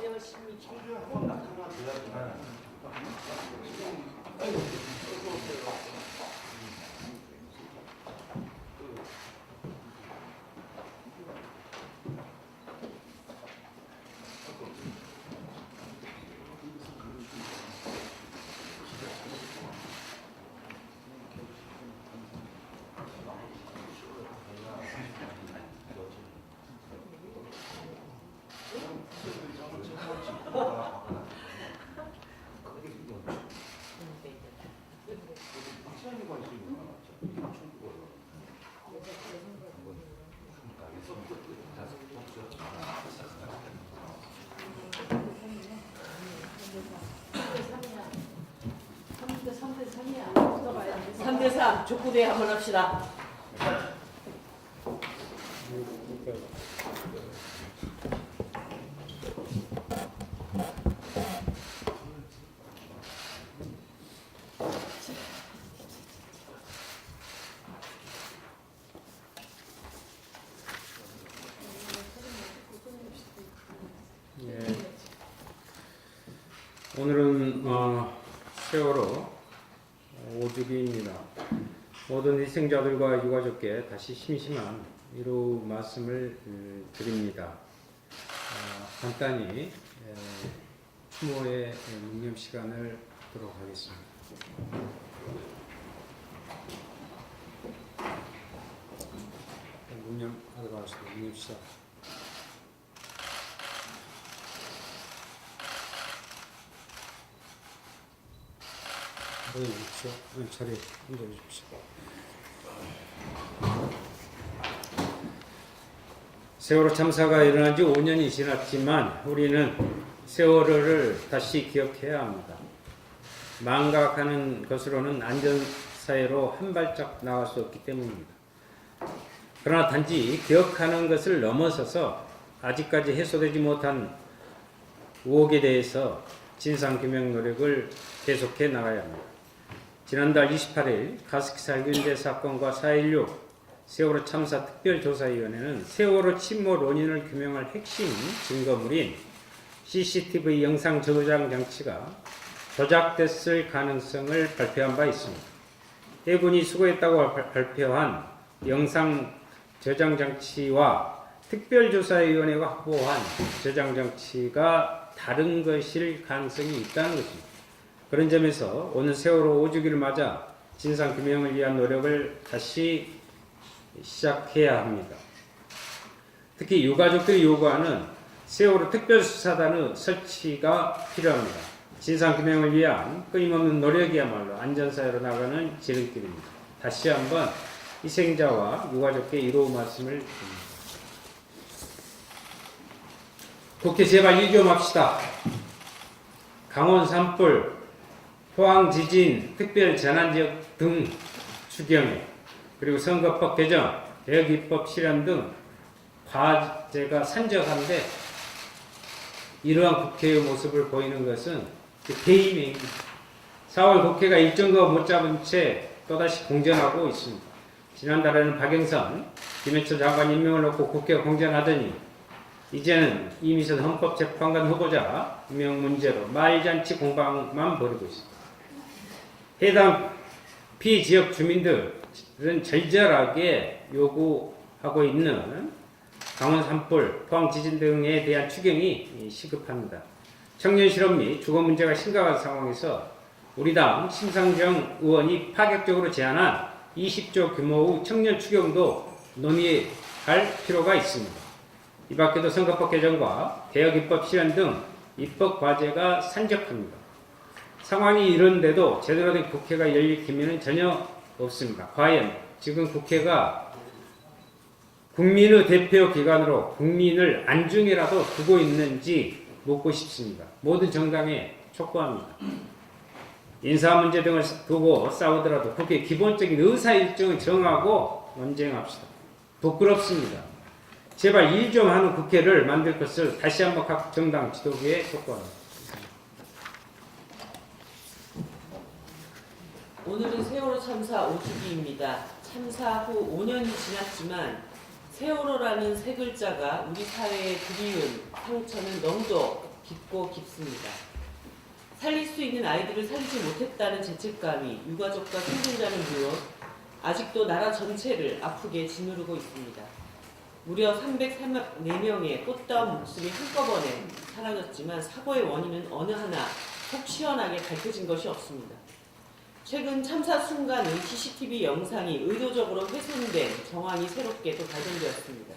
열심히 청주에 한번 나타나줘야지만 삼대 3 족구대회 한번 합시다. 오늘은 세월호 5주기입니다. 모든 희생자들과 유가족께 다시 심심한 위로 말씀을 드립니다. 간단히 추모의 묵념 시간을 갖도록 하겠습니다. 묵념하도록 하겠습니다. 묵념 시작. 앉아주십시오. 자리에 앉아주십시오. 세월호 참사가 일어난 지 5년이 지났지만 우리는 세월호를 다시 기억해야 합니다. 망각하는 것으로는 안전사회로 한 발짝 나갈 수 없기 때문입니다. 그러나 단지 기억하는 것을 넘어서서 아직까지 해소되지 못한 의혹에 대해서 진상규명 노력을 계속해 나가야 합니다. 지난달 28일 가습기 살균제 사건과 4.16 세월호 참사 특별조사위원회는 세월호 침몰 원인을 규명할 핵심 증거물인 CCTV 영상 저장 장치가 조작됐을 가능성을 발표한 바 있습니다. 해군이 수거했다고 발표한 영상 저장 장치와 특별조사위원회가 확보한 저장 장치가 다른 것일 가능성이 있다는 것입니다. 그런 점에서 오늘 세월호 5주기를 맞아 진상규명을 위한 노력을 다시 시작해야 합니다. 특히 유가족들이 요구하는 세월호 특별수사단의 설치가 필요합니다. 진상규명을 위한 끊임없는 노력이야말로 안전사회로 나가는 지름길입니다. 다시 한번 희생자와 유가족께 이로 말씀을 드립니다. 국회 제발 일 좀 합시다. 강원 산불, 포항 지진, 특별 재난지역 등 추경에 그리고 선거법 개정, 대역입법 실현 등 과제가 산적한데 이러한 국회의 모습을 보이는 것은 배임입니다. 4월 국회가 일정거 못 잡은 채 또다시 공전하고 있습니다. 지난달에는 박영선, 김해철 장관 임명을 놓고 국회가 공전하더니 이제는 이미선 헌법재판관 후보자 임명 문제로 말잔치 공방만 벌이고 있습니다. 해당 피지역 주민들은 절절하게 요구하고 있는 강원 산불, 포항 지진 등에 대한 추경이 시급합니다. 청년 실업 및 주거 문제가 심각한 상황에서 우리 당 심상정 의원이 파격적으로 제안한 20조 규모의 청년 추경도 논의할 필요가 있습니다. 이 밖에도 선거법 개정과 대역입법 실현 등 입법 과제가 산적합니다. 상황이 이런데도 제대로 된 국회가 열릴 기미는 전혀 없습니다. 과연 지금 국회가 국민의 대표 기관으로 국민을 안중에라도 두고 있는지 묻고 싶습니다. 모든 정당에 촉구합니다. 인사 문제 등을 두고 싸우더라도 국회 기본적인 의사일정을 정하고 논쟁합시다. 부끄럽습니다. 제발 일 좀 하는 국회를 만들 것을 다시 한번 각 정당 지도부에 촉구합니다. 오늘은 세월호 참사 5주기입니다. 참사 후 5년이 지났지만 세월호라는 세 글자가 우리 사회에 그리운 상처는 너무도 깊고 깊습니다. 살릴 수 있는 아이들을 살리지 못했다는 죄책감이 유가족과 생존자는 물론 아직도 나라 전체를 아프게 짓누르고 있습니다. 무려 304명의 꽃다운 목숨이 한꺼번에 사라졌지만 사고의 원인은 어느 하나 속 시원하게 밝혀진 것이 없습니다. 최근 참사 순간의 CCTV 영상이 의도적으로 훼손된 정황이 새롭게 또 발견되었습니다.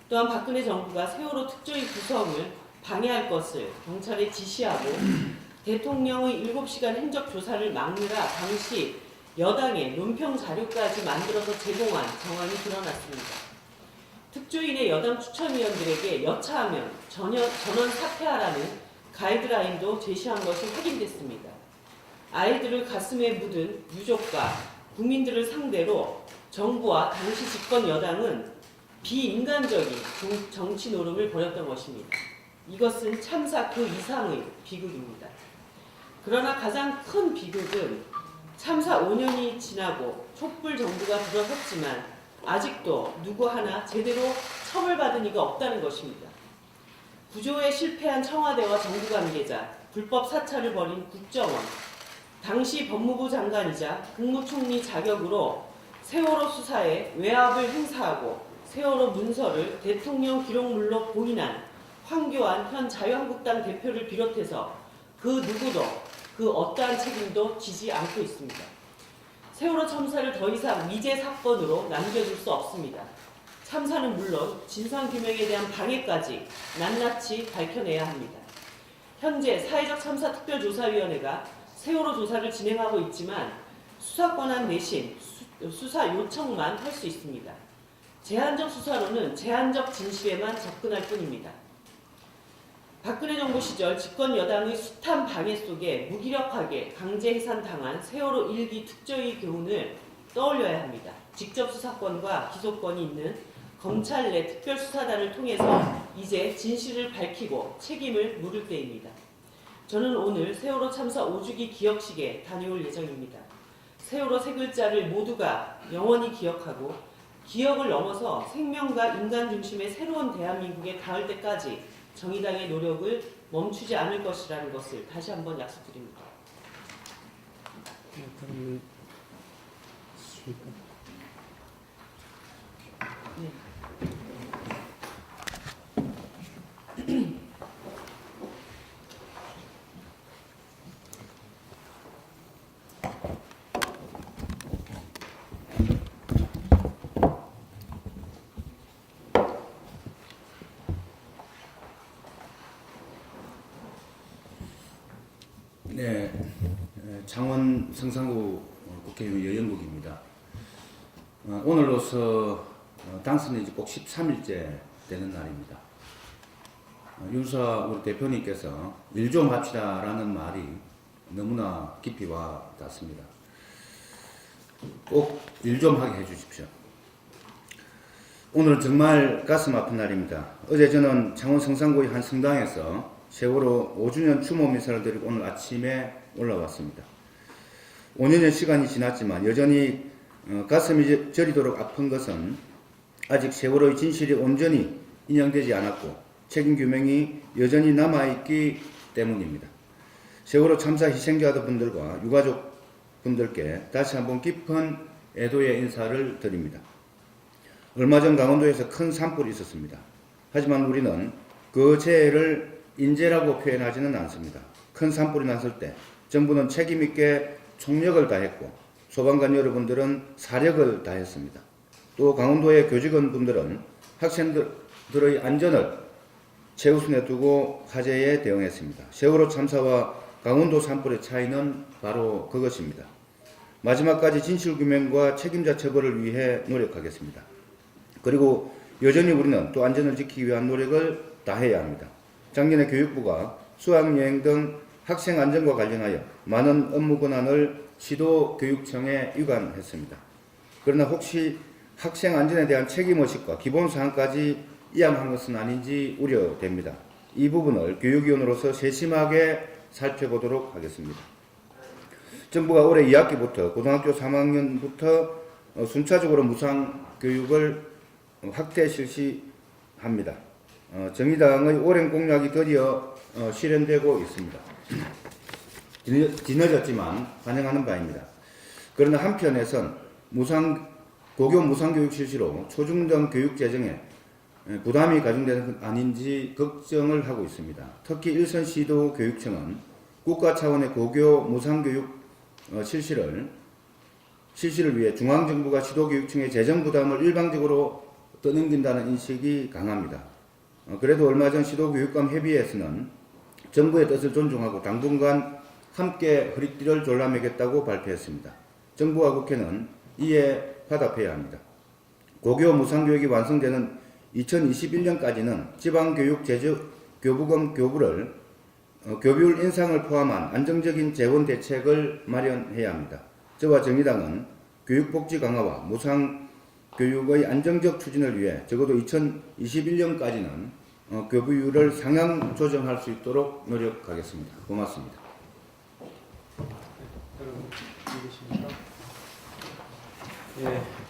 또한 박근혜 정부가 세월호 특조위 구성을 방해할 것을 경찰에 지시하고 대통령의 7시간 행적 조사를 막느라 당시 여당의 논평 자료까지 만들어서 제공한 정황이 드러났습니다. 특조위의 여당 추천위원들에게 여차하면 전원 사퇴하라는 가이드라인도 제시한 것이 확인됐습니다. 아이들을 가슴에 묻은 유족과 국민들을 상대로 정부와 당시 집권 여당은 비인간적인 정치 노름을 벌였던 것입니다. 이것은 참사 그 이상의 비극입니다. 그러나 가장 큰 비극은 참사 5년이 지나고 촛불 정부가 들어섰지만 아직도 누구 하나 제대로 처벌받은 이가 없다는 것입니다. 구조에 실패한 청와대와 정부 관계자, 불법 사찰을 벌인 국정원, 당시 법무부 장관이자 국무총리 자격으로 세월호 수사에 외압을 행사하고 세월호 문서를 대통령 기록물로 봉인한 황교안 현 자유한국당 대표를 비롯해서 그 누구도 그 어떠한 책임도 지지 않고 있습니다. 세월호 참사를 더 이상 미제 사건으로 남겨둘 수 없습니다. 참사는 물론 진상규명에 대한 방해까지 낱낱이 밝혀내야 합니다. 현재 사회적 참사 특별조사위원회가 세월호 조사를 진행하고 있지만 수사권한 대신 수사 요청만 할 수 있습니다. 제한적 수사로는 제한적 진실에만 접근할 뿐입니다. 박근혜 정부 시절 집권 여당의 숱한 방해 속에 무기력하게 강제 해산당한 세월호 1기 특조위 교훈을 떠올려야 합니다. 직접 수사권과 기소권이 있는 검찰 내 특별수사단을 통해서 이제 진실을 밝히고 책임을 물을 때입니다. 저는 오늘 세월호 참사 5주기 기억식에 다녀올 예정입니다. 세월호 세 글자를 모두가 영원히 기억하고 기억을 넘어서 생명과 인간 중심의 새로운 대한민국에 닿을 때까지 정의당의 노력을 멈추지 않을 것이라는 것을 다시 한번 약속드립니다. 네. 네, 창원 성산구 국회의원 여영국입니다. 오늘로서 당선이 이제 꼭 13일째 되는 날입니다. 윤수아 우리 대표님께서 일 좀 합시다라는 말이 너무나 깊이 와 닿습니다. 꼭 일 좀 하게 해주십시오. 오늘은 정말 가슴 아픈 날입니다. 어제 저는 창원 성산구의 한 성당에서 세월호 5주년 추모 미사를 드리고 오늘 아침에 올라왔습니다. 5년의 시간이 지났지만 여전히 가슴이 저리도록 아픈 것은 아직 세월호의 진실이 온전히 인정되지 않았고 책임 규명이 여전히 남아있기 때문입니다. 세월호 참사 희생자분들과 유가족분들께 다시 한번 깊은 애도의 인사를 드립니다. 얼마 전 강원도에서 큰 산불이 있었습니다. 하지만 우리는 그 재해를 인재라고 표현하지는 않습니다. 큰 산불이 났을 때 정부는 책임있게 총력을 다했고 소방관 여러분들은 사력을 다했습니다. 또 강원도의 교직원분들은 학생들의 안전을 최우선에 두고 화재에 대응했습니다. 세월호 참사와 강원도 산불의 차이는 바로 그것입니다. 마지막까지 진실규명과 책임자 처벌을 위해 노력하겠습니다. 그리고 여전히 우리는 또 안전을 지키기 위한 노력을 다해야 합니다. 작년에 교육부가 수학여행 등 학생 안전과 관련하여 많은 업무 권한을 시도교육청에 유관했습니다. 그러나 혹시 학생 안전에 대한 책임의식과 기본사항까지 이양한 것은 아닌지 우려됩니다. 이 부분을 교육위원으로서 세심하게 살펴보도록 하겠습니다. 정부가 올해 2학기부터 고등학교 3학년부터 순차적으로 무상교육을 확대 실시합니다. 정의당의 오랜 공약이 드디어 실현되고 있습니다. 뒤늦었지만 환영하는 바입니다. 그러나 한편에선 고교 무상교육 실시로 초중등 교육 재정에 부담이 가중되는 것 아닌지 걱정을 하고 있습니다. 특히 일선 시도 교육청은 국가 차원의 고교 무상교육 실시를 위해 중앙정부가 시도교육청의 재정 부담을 일방적으로 떠넘긴다는 인식이 강합니다. 그래도 얼마 전 시도교육감 협의회에서는 정부의 뜻을 존중하고 당분간 함께 허리띠를 졸라매겠다고 발표했습니다. 정부와 국회는 이에 화답해야 합니다. 고교 무상교육이 완성되는 2021년까지는 지방교육제조교부금 교부를 교비율 인상을 포함한 안정적인 재원 대책을 마련해야 합니다. 저와 정의당은 교육복지 강화와 무상교육의 안정적 추진을 위해 적어도 2021년까지는 교부율을 상향 조정할 수 있도록 노력하겠습니다. 고맙습니다. 여러분, 이해되십니까? 예.